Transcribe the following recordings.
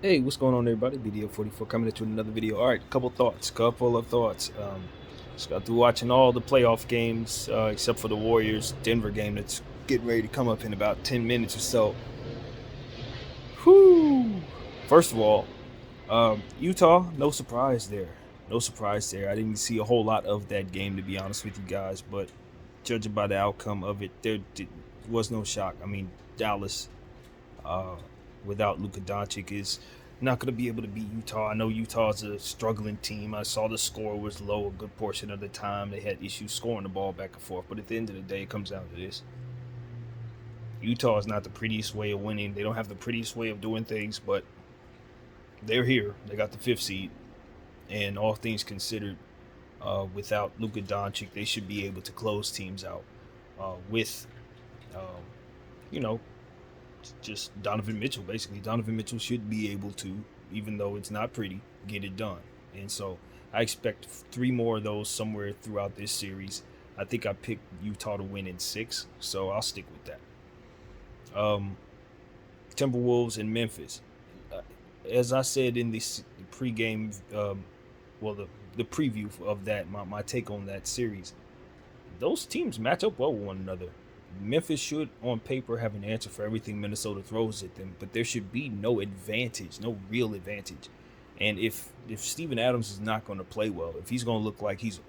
Hey, what's going on, everybody? BDO44 coming at you with another video. All right, couple of thoughts. Just got through watching all the playoff games, except for the Warriors Denver game that's getting ready to come up in about 10 minutes or so. Whew. First of all, Utah, no surprise there. No surprise there. I didn't see a whole lot of that game, to be honest with you guys, but judging by the outcome of it, there was no shock. I mean, Dallas, uh, without Luka Doncic, is not going to be able to beat Utah. I know Utah's a struggling team. I saw the score was low a good portion of the time. They had issues scoring the ball back and forth. But at the end of the day, it comes down to this. Utah is not the prettiest way of winning. They don't have the prettiest way of doing things, but they're here. They got the fifth seed. And all things considered, without Luka Doncic, they should be able to close teams out with, um, you know, just Donovan Mitchell. Basically, Donovan Mitchell should be able to, even though it's not pretty, get it done. And so I expect three more of those somewhere throughout this series. I think I picked Utah to win in six, so I'll stick with that. Timberwolves and Memphis. Uh, As I said in the pregame, well, the preview of that, my take on that series, those teams match up well with one another. Memphis should, on paper, have an answer for everything Minnesota throws at them, but there should be no advantage, no real advantage. And if Steven Adams is not going to play well, if he's going to look like he's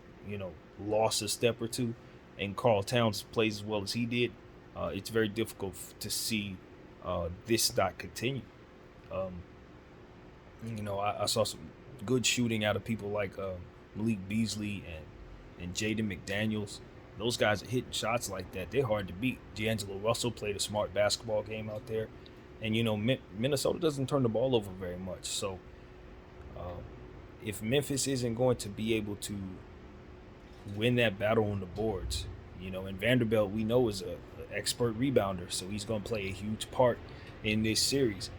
lost a step or two, and Carl Towns plays as well as he did, it's very difficult to see this not continue. Um, I saw some good shooting out of people like Malik Beasley and Jaden McDaniels. Those guys are hitting shots like that. They're hard to beat. D'Angelo Russell played a smart basketball game out there. And, Minnesota doesn't turn the ball over very much. So uh, if Memphis isn't going to be able to win that battle on the boards, and Vanderbilt, we know, is a expert rebounder. So he's going to play a huge part in this series.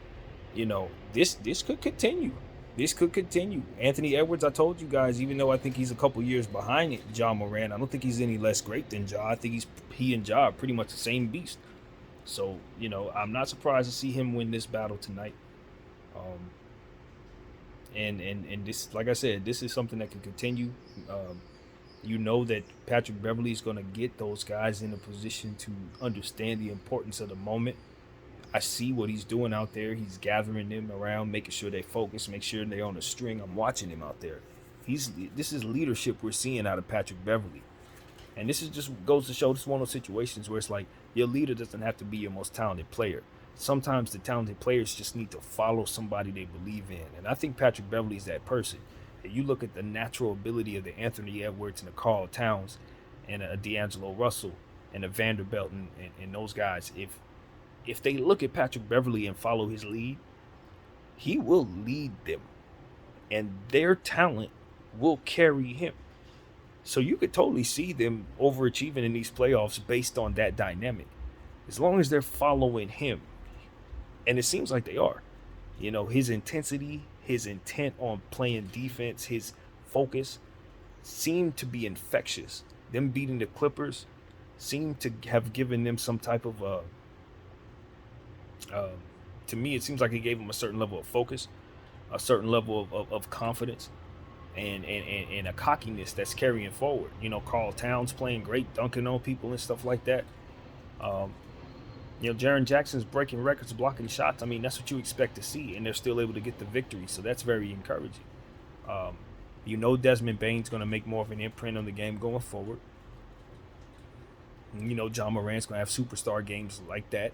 This could continue. This could continue. Anthony Edwards, I told you guys, even though I think he's a couple years behind it, Ja Moran, I don't think he's any less great than Ja. I think he and Ja are pretty much the same beast. So, I'm not surprised to see him win this battle tonight. Um, and this, like I said, this is something that can continue. That Patrick Beverly is going to get those guys in a position to understand the importance of the moment. I see what he's doing out there. He's gathering them around, making sure they focus, make sure they're on the string. I'm watching him out there. This is leadership we're seeing out of Patrick Beverly. And this is just goes to show this is one of those situations where it's like your leader doesn't have to be your most talented player. Sometimes the talented players just need to follow somebody they believe in. And I think Patrick Beverly is that person. If you look at the natural ability of the Anthony Edwards and the Carl Towns and a D'Angelo Russell and a Vanderbilt and those guys, if they look at Patrick Beverly and follow his lead, he will lead them, and their talent will carry him. So you could totally see them overachieving in these playoffs based on that dynamic, as long as they're following him, and it seems like they are. His intensity, his intent on playing defense, his focus seemed to be infectious. Them beating the Clippers seemed to have given them some type of uh, to me, it seems like it gave him a certain level of focus, a certain level of confidence, and a cockiness that's carrying forward. Carl Towns playing great, dunking on people and stuff like that. Um, Jaren Jackson's breaking records, blocking shots. I mean, that's what you expect to see, and they're still able to get the victory. So that's very encouraging. Um, Desmond Bane's going to make more of an imprint on the game going forward. John Morant's going to have superstar games like that.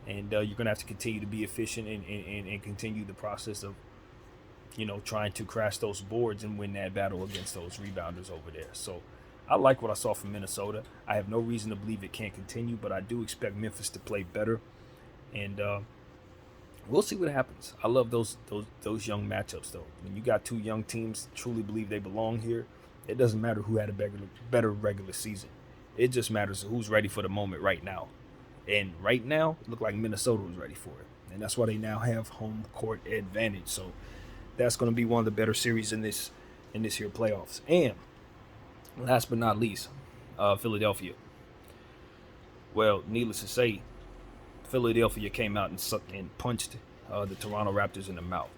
And you're going to have to continue to be efficient and continue the process of, trying to crash those boards and win that battle against those rebounders over there. So I like what I saw from Minnesota. I have no reason to believe it can't continue, but I do expect Memphis to play better. And we'll see what happens. I love those young matchups, though. When you got two young teams truly believe they belong here, it doesn't matter who had a better regular season. It just matters who's ready for the moment right now. And right now, it looked like Minnesota was ready for it. And that's why they now have home court advantage. So that's going to be one of the better series in this here playoffs. And last but not least, Philadelphia. Well, needless to say, Philadelphia came out and punched the Toronto Raptors in the mouth.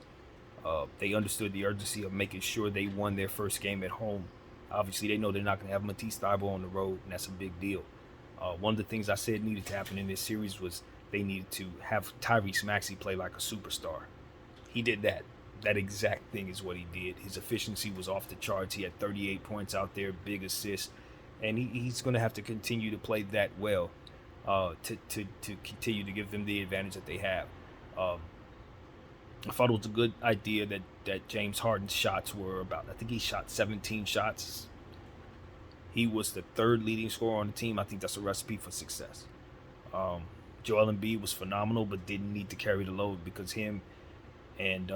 They understood the urgency of making sure they won their first game at home. Obviously, they know they're not going to have Matisse Thybulle on the road, and that's a big deal. One of the things I said needed to happen in this series was they needed to have Tyrese Maxey play like a superstar. He did that. That exact thing is what he did. His efficiency was off the charts. He had 38 points out there, big assists, and he's going to have to continue to play that well to continue to give them the advantage that they have. I thought it was a good idea that James Harden's shots were about, I think he shot 17 shots. He was the third leading scorer on the team. I think that's a recipe for success. Joel Embiid was phenomenal, but didn't need to carry the load because him and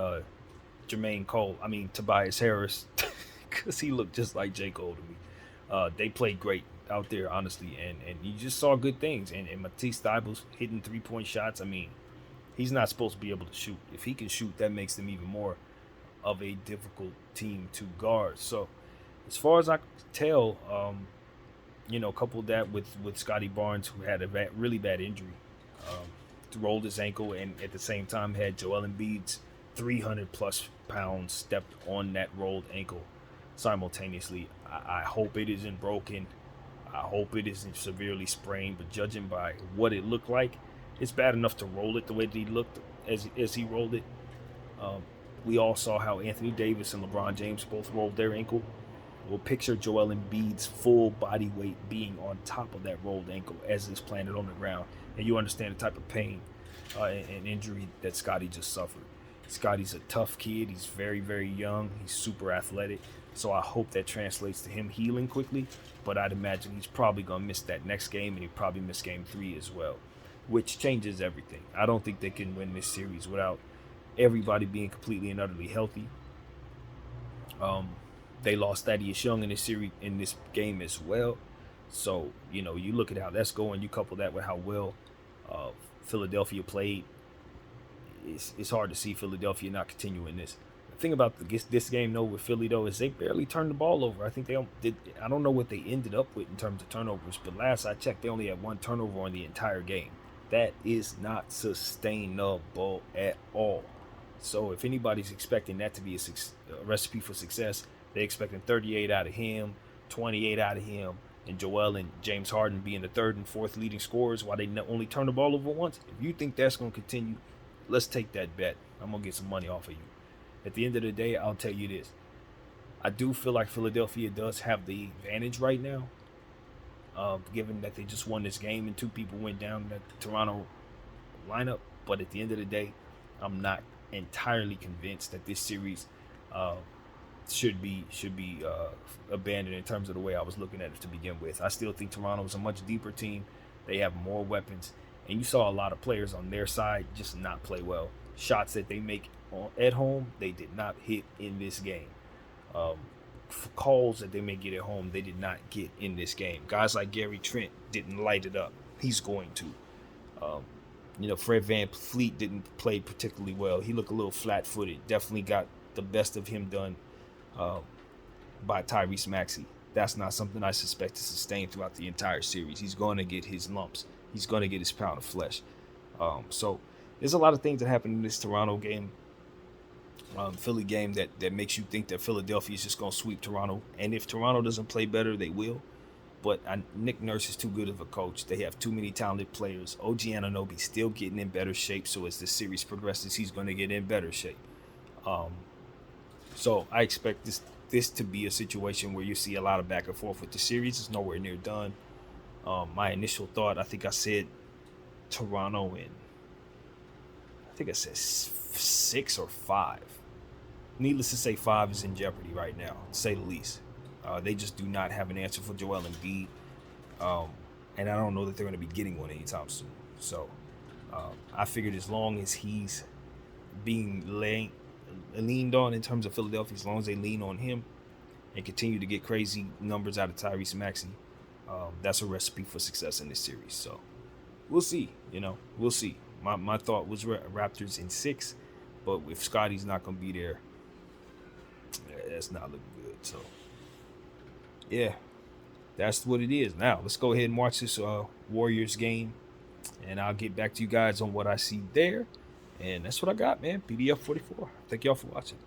Tobias Harris, because he looked just like J. Cole to me. They played great out there, honestly, and you just saw good things. And Matisse Thybulle's hitting 3-point shots. I mean, he's not supposed to be able to shoot. If he can shoot, that makes them even more of a difficult team to guard. So, as far as I can tell, coupled that with Scotty Barnes, who had a really bad injury, rolled his ankle, and at the same time had Joel Embiid's 300-plus pounds stepped on that rolled ankle simultaneously. I hope it isn't broken. I hope it isn't severely sprained, but judging by what it looked like, it's bad enough to roll it the way that he looked as he rolled it. We all saw how Anthony Davis and LeBron James both rolled their ankle. We'll picture Joel Embiid's full body weight being on top of that rolled ankle as it's planted on the ground. And you understand the type of pain and injury that Scotty just suffered. Scotty's a tough kid. He's very, very young. He's super athletic. So I hope that translates to him healing quickly. But I'd imagine he's probably going to miss that next game, and he'll probably miss game 3 as well, which changes everything. I don't think they can win this series without everybody being completely and utterly healthy. They lost Thaddeus Young in this game as well. So, you look at how that's going, you couple that with how well Philadelphia played. It's hard to see Philadelphia not continuing this. The thing about this game, though, with Philly, though, is they barely turned the ball over. I think I don't know what they ended up with in terms of turnovers, but last I checked, they only had 1 turnover on the entire game. That is not sustainable at all. So if anybody's expecting that to be a recipe for success, they're expecting 38 out of him, 28 out of him, and Joel and James Harden being the third and fourth leading scorers while they only turn the ball over once. If you think that's going to continue, let's take that bet. I'm going to get some money off of you. At the end of the day, I'll tell you this. I do feel like Philadelphia does have the advantage right now, given that they just won this game and 2 people went down in that Toronto lineup. But at the end of the day, I'm not entirely convinced that this series should be abandoned in terms of the way I was looking at it to begin with. I still think Toronto is a much deeper team. They have more weapons, and you saw a lot of players on their side just not play well. Shots that they make at home, they did not hit in this game. Calls that they may get at home, they did not get in this game. Guys like Gary Trent didn't light it up. He's going to. Fred VanVleet didn't play particularly well. He looked a little flat-footed. Definitely got the best of him done by Tyrese Maxey. That's not something I suspect to sustain throughout the entire series. He's going to get his lumps. He's going to get his pound of flesh. So there's a lot of things that happened in this Toronto game, Philly game, that makes you think that Philadelphia is just going to sweep Toronto. And if Toronto doesn't play better, they will. But Nick Nurse is too good of a coach. They have too many talented players. OG Anunoby still getting in better shape. So as the series progresses, he's going to get in better shape. So I expect this to be a situation where you see a lot of back and forth with the series. It's nowhere near done. My initial thought, I think I said Toronto in, I think I said 6 or 5. Needless to say, 5 is in jeopardy right now, to say the least. They just do not have an answer for Joel Embiid. And I don't know that they're going to be getting one anytime soon. So I figured as long as he's being leaned on in terms of Philadelphia, as long as they lean on him and continue to get crazy numbers out of Tyrese Maxey, that's a recipe for success in this series. So we'll see. We'll see. My thought was Raptors in 6, but if Scotty's not going to be there, that's not looking good. So yeah, that's what it is. Now let's go ahead and watch this Warriors game, and I'll get back to you guys on what I see there. And that's what I got, man. PDF 44. Thank y'all for watching.